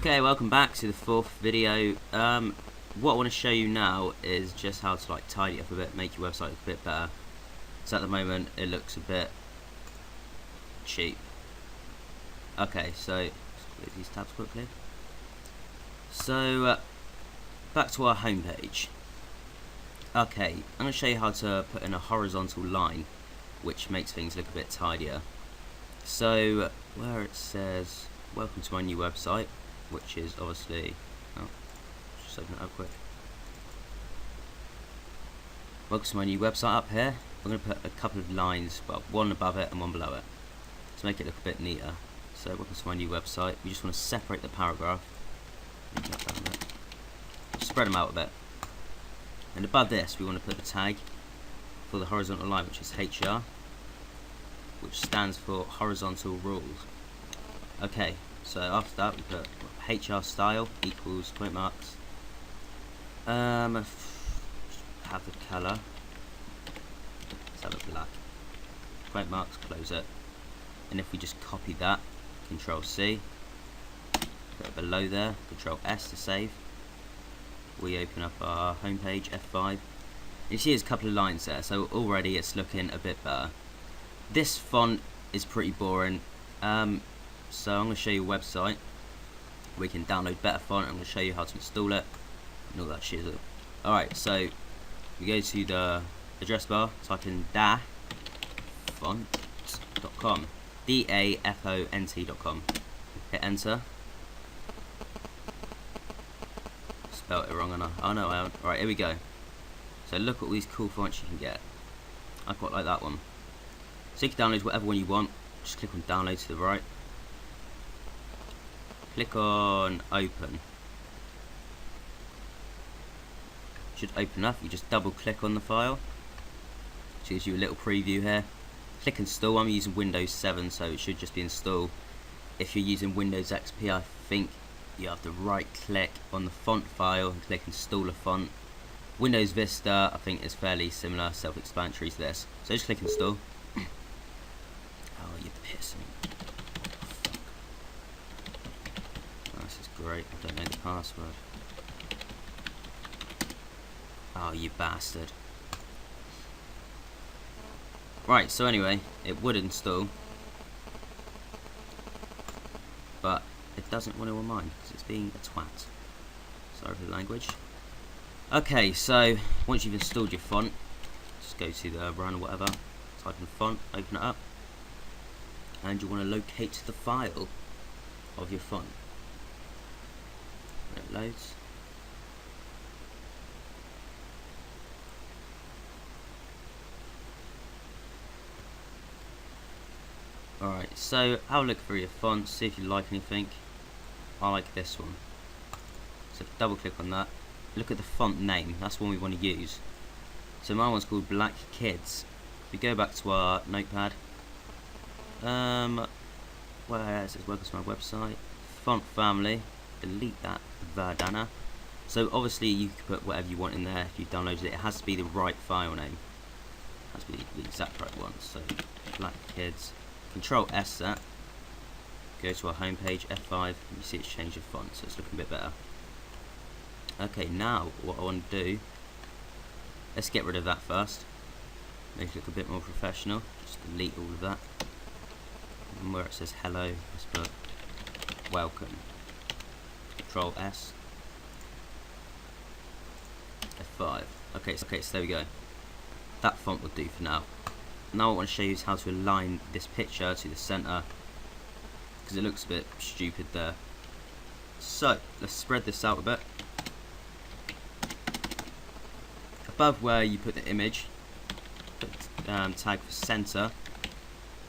Okay, welcome back to the fourth video. What I want to show you now is just how to tidy up a bit, make your website look a bit better. So at the moment it looks a bit cheap. Okay, so let's close these tabs quickly. So back to our home page. Okay, I'm going to show you how to put in a horizontal line which makes things look a bit tidier. So where it says welcome to my new website, which is obviously, just open it up quick. Welcome to my new website up here. I'm going to put a couple of lines, well, one above it and one below it, to make it look a bit neater. So welcome to my new website. We just want to separate the paragraph, spread them out a bit, and above this we want to put the tag for the horizontal line, which is HR, which stands for horizontal rules. Okay, so after that we put HR style equals quote marks. Have the colour. Let's have it black. Quote marks, close it. And if we just copy that, Control C, put it below there, Control S to save. We open up our home page, F5. You see there's a couple of lines there, so already it's looking a bit better. This font is pretty boring, so I'm going to show you a website where we can download better font. I'm going to show you how to install it and all that shit. Alright, so we go to the address bar, type in dafont.com, dafont.com, hit enter. Spelled it wrong, and oh no, I haven't. Alright, here we go. So look at all these cool fonts you can get. I quite like that one. So you can download whatever one you want. Just click on download to the right. Click on open. Should open up. You just double click on the file. It gives you a little preview here. Click install. I'm using Windows 7, so it should just be install. If you're using Windows XP, I think you have to right click on the font file and click install a font. Windows Vista, I think, is fairly similar, self-explanatory to this. So just click install. Oh, you're pissing me. Oh, this is great. I don't know the password. Oh, you bastard. Right, so anyway, it would install, but it doesn't want to on mine because it's being a twat. Sorry for the language. Okay, so once you've installed your font, just go to the run or whatever, type in font, open it up, and you want to locate the file of your font. When it loads. Alright, so have a look through your fonts, see if you like anything. I like this one. So double click on that. Look at the font name, that's the one we want to use. So my one's called Black Kids. If we go back to our notepad, where it says welcome to my website, font family, delete that Verdana. So obviously you can put whatever you want in there if you downloaded it. It has to be the right file name. It has to be the exact right one. So Black Kids, Control S that. Go to our home page, F5, and you see it's changed the font, so it's looking a bit better. Okay, now what I want to do, let's get rid of that first. Make it look a bit more professional. Just delete all of that. And where it says hello, let's put welcome. Control S. F5. Okay, so there we go. That font will do for now. Now what I want to show you is how to align this picture to the center, because it looks a bit stupid there. So let's spread this out a bit. Above where you put the image, put tag for center,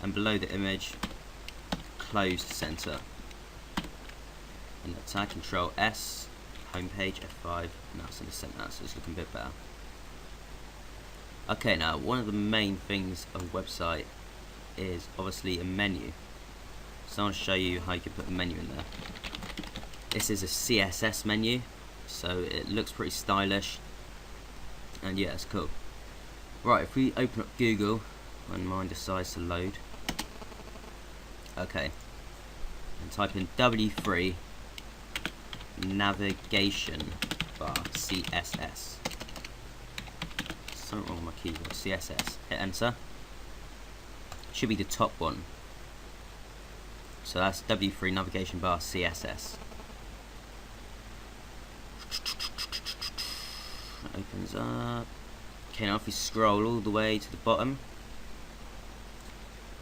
and below the image, closed center. And the tag, Control S, home page, F5, and that's in the center, so it's looking a bit better. Okay, now one of the main things of a website is obviously a menu. So I'll show you how you can put a menu in there. This is a CSS menu, so it looks pretty stylish. And yeah, it's cool. Right, if we open up Google when mine decides to load, okay, and type in W3 navigation bar, CSS. Something wrong with my keyboard, CSS. Hit enter. Should be the top one. So that's W3 navigation bar, CSS. Opens up. Okay, now if we scroll all the way to the bottom,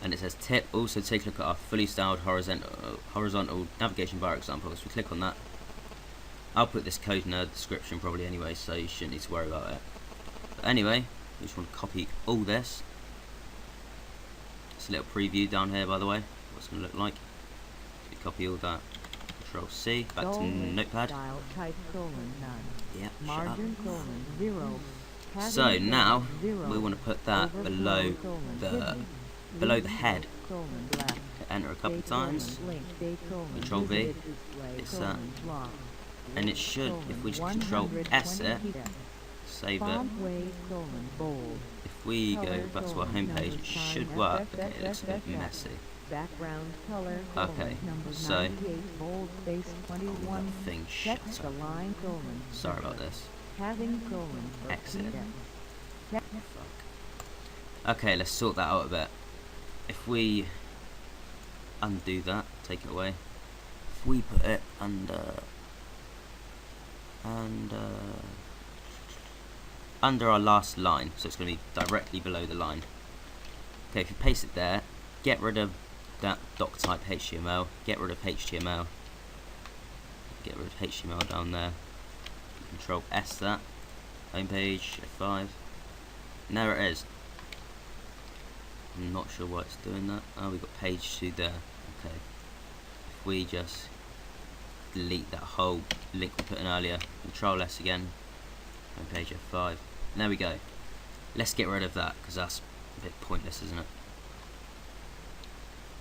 and it says tip, also take a look at our fully styled horizontal navigation bar example. So we click on that. I'll put this code in the description probably anyway, so you shouldn't need to worry about it. But anyway, we just want to copy all this. It's a little preview down here, by the way, what it's going to look like. We copy all that. Control C, back to Notepad. Yeah, margin colon 0. So now we want to put that below the head. Hit enter a couple of times. Control V. It's that. And it should, if we just Control S it, save it. If we go back to our home page, it should work. Okay, it looks a bit messy. Background color. Okay, so bold space 21. that thing shut Text up. align colon. Sorry about this. Having colon. Exit. Fuck. Okay, let's sort that out a bit. If we undo that, take it away. If we put it under our last line, so it's going to be directly below the line. Okay, if you paste it there, get rid of that doc type HTML, get rid of HTML, get rid of HTML down there, Control S that, home page, F5, and there it is. I'm not sure why it's doing that. Oh, we've got page 2 there. Okay, if we just delete that whole link we put in earlier, Control S again, home page F5, and there we go. Let's get rid of that because that's a bit pointless, isn't it?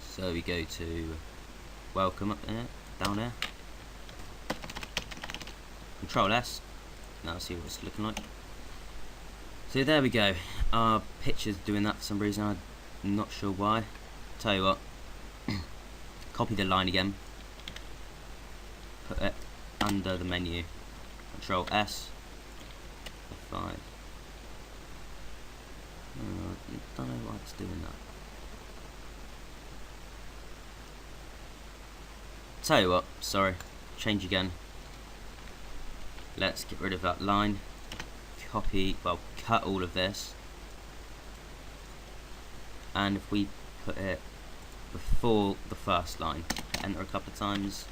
So we go to welcome up there, down there. Control S. Now see what it's looking like. So there we go. Our picture's doing that for some reason. I'm not sure why. Tell you what. Copy the line again. Put it under the menu. Control S. F5. I don't know why it's doing that. Tell you what, sorry, change again. Let's get rid of that line. Cut all of this. And if we put it before the first line, enter a couple of times,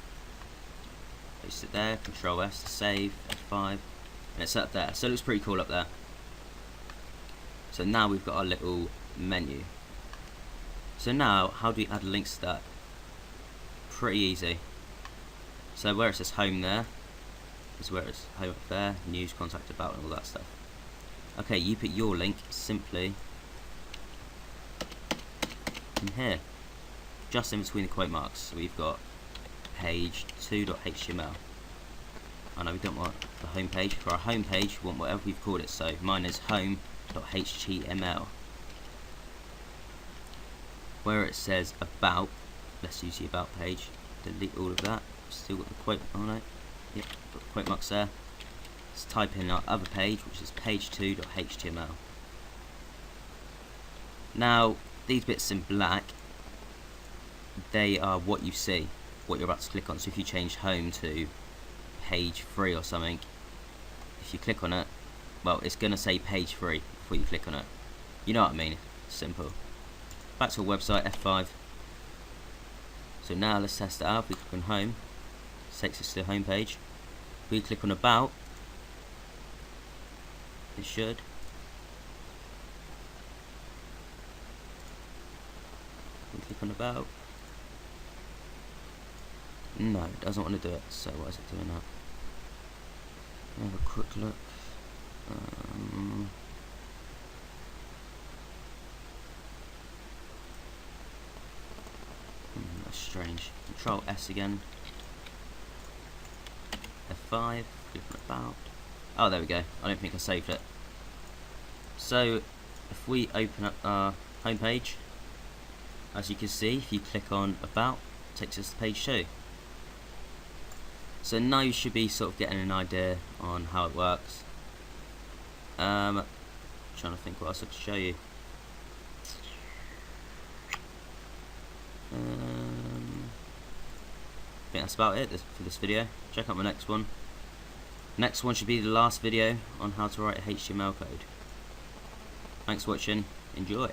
paste it there, Control S to save, F5, and it's up there. So it looks pretty cool up there. So now we've got our little menu. So now, how do we add links to that? Pretty easy. So where it says home there is where it's home up there, news, contact, about, and all that stuff. Okay, you put your link simply in here, just in between the quote marks. So we've got page2.html. I know we don't want the home page. For our home page, we want whatever we've called it. So mine is home.html. Where it says about, let's use the about page. Delete all of that. Still got the quote on it. Yep, got the quote marks there. Let's type in our other page, which is page2.html. Now, these bits in black, they are what you see, what you're about to click on. So if you change home to page 3 or something, if you click on it, well, it's going to say page 3 before you click on it. You know what I mean? Simple. Back to our website, F5. So now let's test it out. If we click on home, it takes us to the home page. If we click on about, it should. We click on about. No, it doesn't want to do it. So why is it doing that? Have a quick look. That's strange. Control S again. F5. Click on about. Oh, there we go. I don't think I saved it. So, if we open up our home page, as you can see, if you click on about, it takes us to page 2. So now you should be sort of getting an idea on how it works. Trying to think what else I could show you. I think that's about it for this video. Check out my next one. Next one should be the last video on how to write HTML code. Thanks for watching. Enjoy.